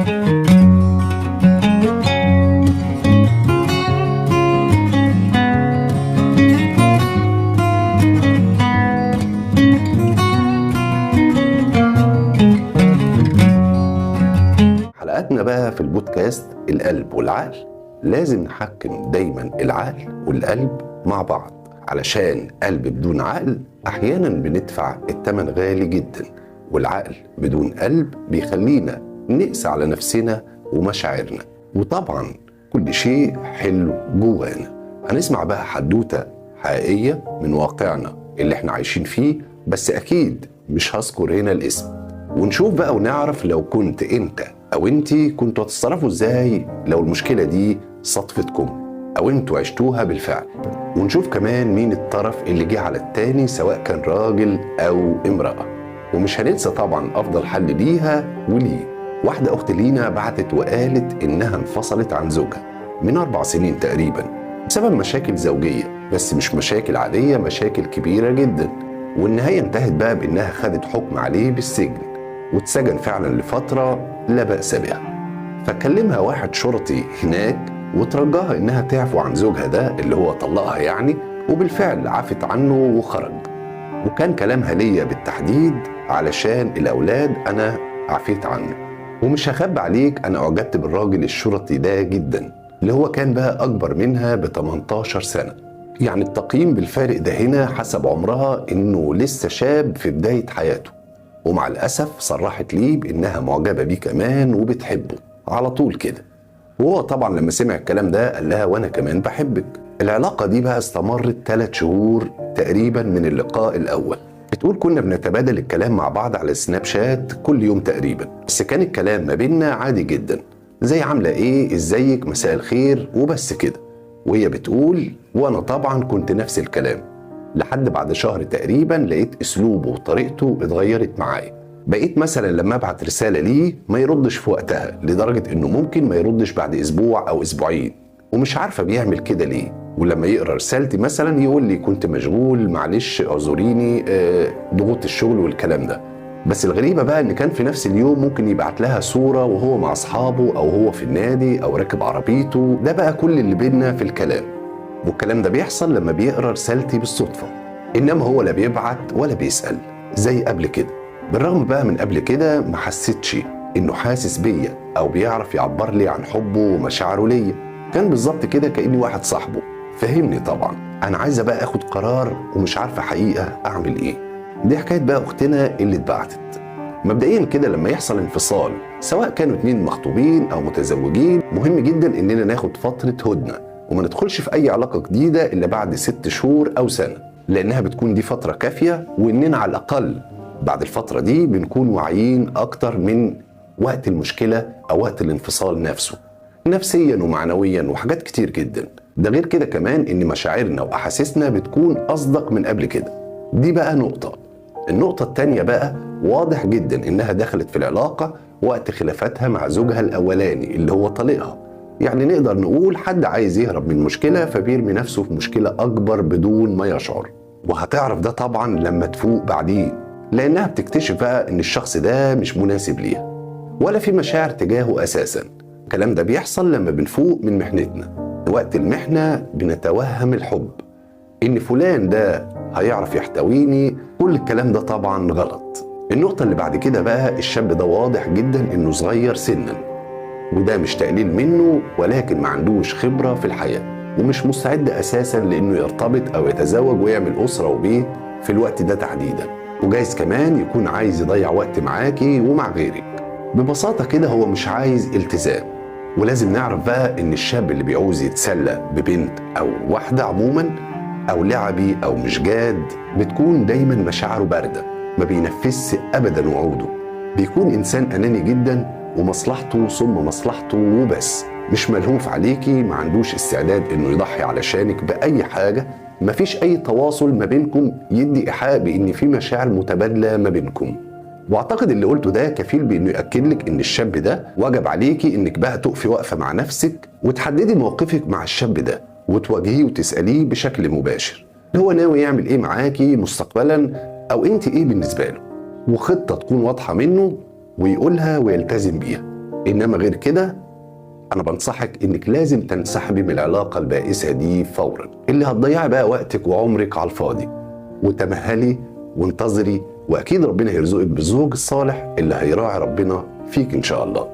حلقاتنا بقى في البودكاست القلب والعقل، لازم نحكم دايما العقل والقلب مع بعض، علشان قلب بدون عقل احيانا بندفع الثمن غالي جدا، والعقل بدون قلب بيخلينا نقسى على نفسنا ومشاعرنا. وطبعا كل شيء حلو جوانا. هنسمع بقى حدوتة حقيقية من واقعنا اللي احنا عايشين فيه، بس اكيد مش هذكر هنا الاسم، ونشوف بقى ونعرف لو كنت انت او انتي كنتوا هتتصرفوا ازاي لو المشكلة دي صدفتكم او انتوا عشتوها بالفعل. ونشوف كمان مين الطرف اللي جه على التاني، سواء كان راجل او امرأة. ومش هننسى طبعا افضل حل ليها وليه. واحدة اخت لينا بعتت وقالت انها انفصلت عن زوجها من 4 سنين تقريبا بسبب مشاكل زوجية، بس مش مشاكل عادية، مشاكل كبيرة جدا. والنهاية انتهت بقى بانها خدت حكم عليه بالسجن، واتسجن فعلا لفترة لا بأس بها. فكلمها واحد شرطي هناك وترجاها انها تعفو عن زوجها ده اللي هو طلقها يعني، وبالفعل عفت عنه وخرج. وكان كلامها ليا بالتحديد علشان الأولاد أنا عفيت عنه. ومش هخبي عليك، أنا أعجبت بالراجل الشرطي ده جدا، اللي هو كان بقى أكبر منها ب 18 سنة. يعني التقييم بالفارق ده هنا حسب عمرها إنه لسه شاب في بداية حياته. ومع الأسف صرحت لي بإنها معجبة بيه كمان وبتحبه على طول كده. وهو طبعا لما سمع الكلام ده قال لها وأنا كمان بحبك. العلاقة دي بقى استمرت 3 شهور تقريبا من اللقاء الأول. بتقول كنا بنتبادل الكلام مع بعض على سناب شات كل يوم تقريبا، بس كان الكلام ما بيننا عادي جدا، زي عاملة ايه، ازيك، مساء الخير، وبس كده. وهي بتقول وانا طبعا كنت نفس الكلام، لحد بعد شهر تقريبا لقيت اسلوبه وطريقته اتغيرت معايا. بقيت مثلا لما ابعت رسالة ليه ما يردش في وقتها، لدرجة انه ممكن ما يردش بعد اسبوع او اسبوعين، ومش عارفة بيعمل كده ليه. ولما يقرأ رسالتي مثلا يقول لي كنت مشغول، معلش اعذريني، ضغوط الشغل والكلام ده. بس الغريبة بقى ان كان في نفس اليوم ممكن يبعت لها صورة وهو مع اصحابه او هو في النادي او راكب عربيته. ده بقى كل اللي بينا في الكلام. والكلام ده بيحصل لما بيقرأ رسالتي بالصدفة، انما هو لا بيبعت ولا بيسأل زي قبل كده. بالرغم بقى من قبل كده ما حسيتش انه حاسس بيا او بيعرف يعبر لي عن حبه ومشاعره ليا. كان بالظبط كده كأني واحد صاحبه. فهمني طبعا، انا عايزه بقى اخد قرار ومش عارفه حقيقه اعمل ايه. دي حكايه بقى اختنا اللي اتبعتت. مبدئيا كده لما يحصل انفصال، سواء كانوا 2 مخطوبين او متزوجين، مهم جدا اننا ناخد فتره هدنه وما ندخلش في اي علاقه جديده الا بعد 6 شهور او سنه، لانها بتكون دي فتره كافيه، واننا على الاقل بعد الفتره دي بنكون واعيين اكتر من وقت المشكله او وقت الانفصال نفسه، نفسيا ومعنويا وحاجات كتير جدا. ده غير كده كمان ان مشاعرنا واحاسيسنا بتكون اصدق من قبل كده. دي بقى نقطة. النقطة التانية بقى واضح جدا انها دخلت في العلاقة وقت خلافاتها مع زوجها الاولاني اللي هو طليقها. يعني نقدر نقول حد عايز يهرب من مشكلة فبيرمي نفسه في مشكلة اكبر بدون ما يشعر. وهتعرف ده طبعا لما تفوق بعدين، لانها بتكتشف بقى ان الشخص ده مش مناسب ليها ولا في مشاعر تجاهه اساسا. الكلام ده بيحصل لما بنفوق من محنتنا. وقت المحنة بنتوهم الحب، إن فلان ده هيعرف يحتويني. كل الكلام ده طبعا غلط. النقطة اللي بعد كده بقى، الشاب ده واضح جدا إنه صغير سنا، وده مش تقليل منه، ولكن ما عندوش خبرة في الحياة ومش مستعد أساسا لإنه يرتبط أو يتزوج ويعمل أسرة وبيت في الوقت ده تحديدا. وجايز كمان يكون عايز يضيع وقت معاكي ومع غيرك. ببساطة كده هو مش عايز التزام. ولازم نعرف بقى ان الشاب اللي بيعوز يتسلى ببنت او واحدة عموما، او لعبي او مش جاد، بتكون دايما مشاعره باردة، ما بينفذش ابدا وعوده. بيكون انسان اناني جدا ومصلحته ثم مصلحته وبس، مش ملهوف عليكي، ما عندوش استعداد انه يضحي علشانك باي حاجة. مفيش اي تواصل ما بينكم يدي ايحاء بان في مشاعر متبادلة ما بينكم. واعتقد اللي قلته ده كفيل بانه ياكد لك ان الشاب ده واجب عليكي انك بقى تقفي وقفه مع نفسك وتحددي موقفك مع الشاب ده وتواجهيه وتساليه بشكل مباشر هو ناوي يعمل ايه معاكي مستقبلا، او انت ايه بالنسبه له، وخطه تكون واضحه منه ويقولها ويلتزم بيها. إنما غير كده أنا بنصحك إنك لازم تنسحبي من العلاقة البائسة دي فورا، اللي هتضيعي بقى وقتك وعمرك على الفاضي. وتمهلي وانتظري، وأكيد ربنا هيرزقك بالزوج الصالح اللي هيراعي ربنا فيك إن شاء الله.